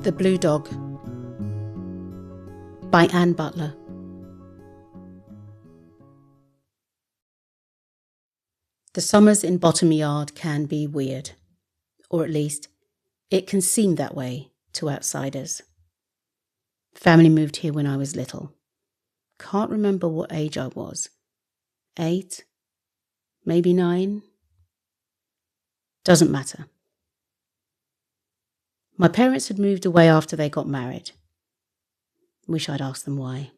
The Blue Dog by Ann Butler. The summers in Bottom Yard can be weird, or at least it can seem that way to outsiders. Family moved here when I was little. Can't remember what age I was. 8? Maybe 9? Doesn't matter. My parents had moved away after they got married. Wish I'd asked them why.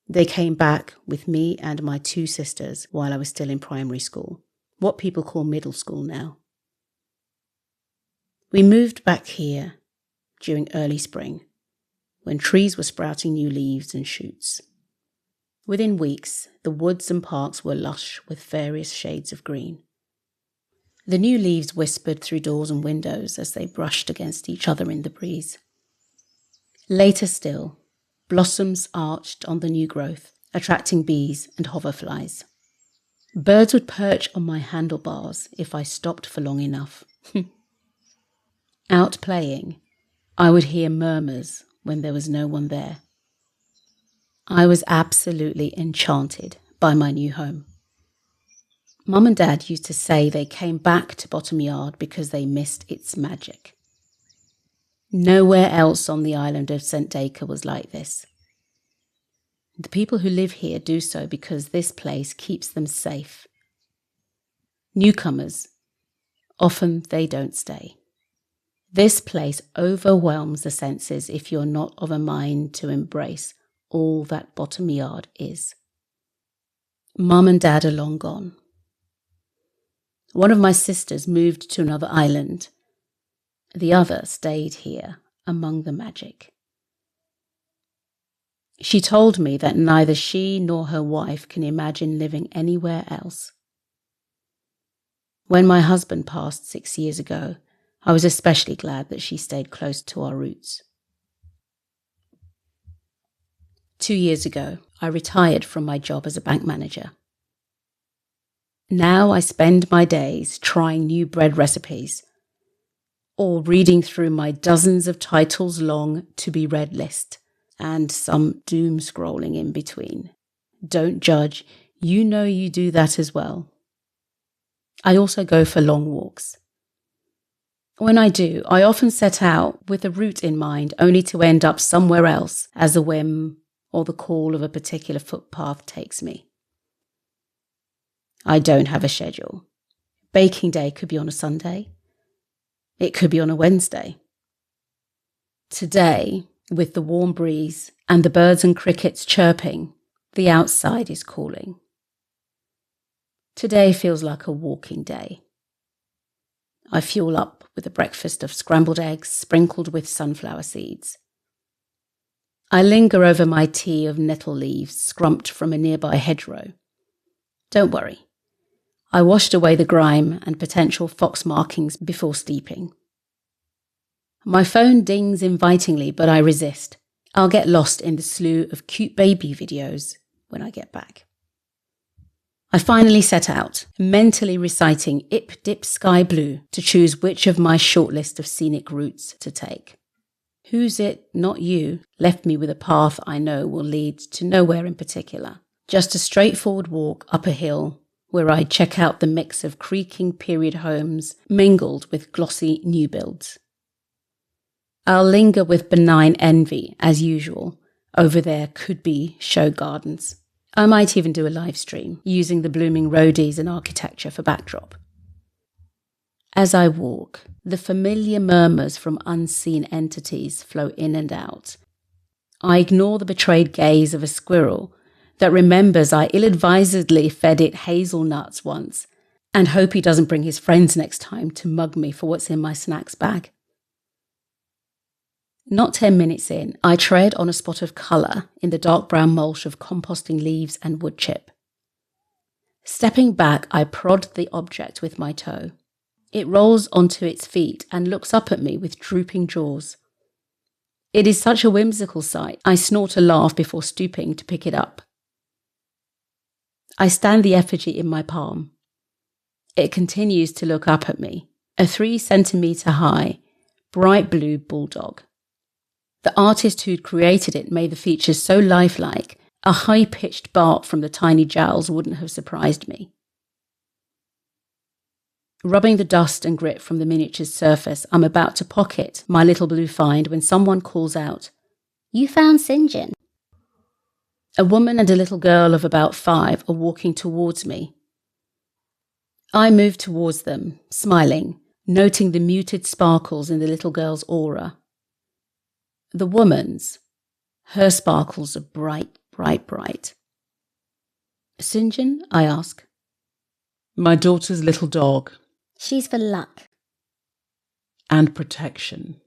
They came back with me and my 2 sisters while I was still in primary school, what people call middle school now. We moved back here during early spring, when trees were sprouting new leaves and shoots. Within weeks, the woods and parks were lush with various shades of green. The new leaves whispered through doors and windows as they brushed against each other in the breeze. Later still, blossoms arched on the new growth, attracting bees and hoverflies. Birds would perch on my handlebars if I stopped for long enough. Out playing, I would hear murmurs when there was no one there. I was absolutely enchanted by my new home. Mum and Dad used to say they came back to Bottom Yard because they missed its magic. Nowhere else on the island of St. Dacre was like this. The people who live here do so because this place keeps them safe. Newcomers, often they don't stay. This place overwhelms the senses if you're not of a mind to embrace all that Bottom Yard is. Mum and Dad are long gone. One of my sisters moved to another island. The other stayed here among the magic. She told me that neither she nor her wife can imagine living anywhere else. When my husband passed 6 years ago, I was especially glad that she stayed close to our roots. 2 years ago, I retired from my job as a bank manager. Now I spend my days trying new bread recipes or reading through my dozens of titles long to-be-read list and some doom scrolling in between. Don't judge, you know you do that as well. I also go for long walks. When I do, I often set out with a route in mind only to end up somewhere else as a whim or the call of a particular footpath takes me. I don't have a schedule. Baking day could be on a Sunday. It could be on a Wednesday. Today, with the warm breeze and the birds and crickets chirping, the outside is calling. Today feels like a walking day. I fuel up with a breakfast of scrambled eggs sprinkled with sunflower seeds. I linger over my tea of nettle leaves scrumped from a nearby hedgerow. Don't worry. I washed away the grime and potential fox markings before steeping. My phone dings invitingly, but I resist. I'll get lost in the slew of cute baby videos when I get back. I finally set out, mentally reciting Ip Dip Sky Blue to choose which of my short list of scenic routes to take. Who's it, not you, left me with a path I know will lead to nowhere in particular. Just a straightforward walk up a hill where I'd check out the mix of creaking period homes mingled with glossy new builds. I'll linger with benign envy, as usual, over their could-be show gardens. I might even do a live stream using the blooming roadies and architecture for backdrop. As I walk, the familiar murmurs from unseen entities flow in and out. I ignore the betrayed gaze of a squirrel that remembers I ill-advisedly fed it hazelnuts once and hope he doesn't bring his friends next time to mug me for what's in my snacks bag. Not 10 minutes in, I tread on a spot of colour in the dark brown mulch of composting leaves and wood chip. Stepping back, I prod the object with my toe. It rolls onto its feet and looks up at me with drooping jaws. It is such a whimsical sight, I snort a laugh before stooping to pick it up. I stand the effigy in my palm. It continues to look up at me, a 3 centimetre high, bright blue bulldog. The artist who'd created it made the features so lifelike, a high-pitched bark from the tiny jowls wouldn't have surprised me. Rubbing the dust and grit from the miniature's surface, I'm about to pocket my little blue find when someone calls out, "You found St. John." A woman and a little girl of about 5 are walking towards me. I move towards them, smiling, noting the muted sparkles in the little girl's aura. The woman's, her sparkles are bright, bright, bright. "St. John?" I ask. "My daughter's little dog." "She's for luck." "And protection."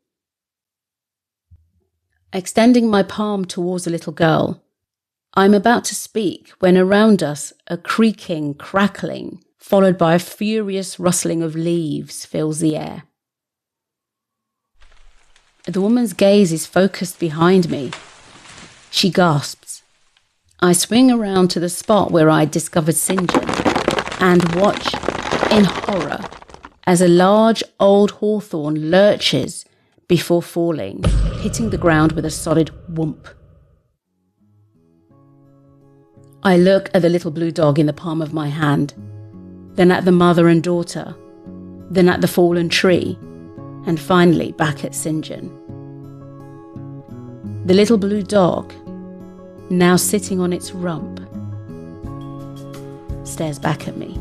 Extending my palm towards the little girl, I'm about to speak when around us a creaking, crackling, followed by a furious rustling of leaves fills the air. The woman's gaze is focused behind me. She gasps. I swing around to the spot where I discovered St. John and watch in horror as a large old hawthorn lurches before falling, hitting the ground with a solid whoomp. I look at the little blue dog in the palm of my hand, then at the mother and daughter, then at the fallen tree, and finally back at St. John. The little blue dog, now sitting on its rump, stares back at me.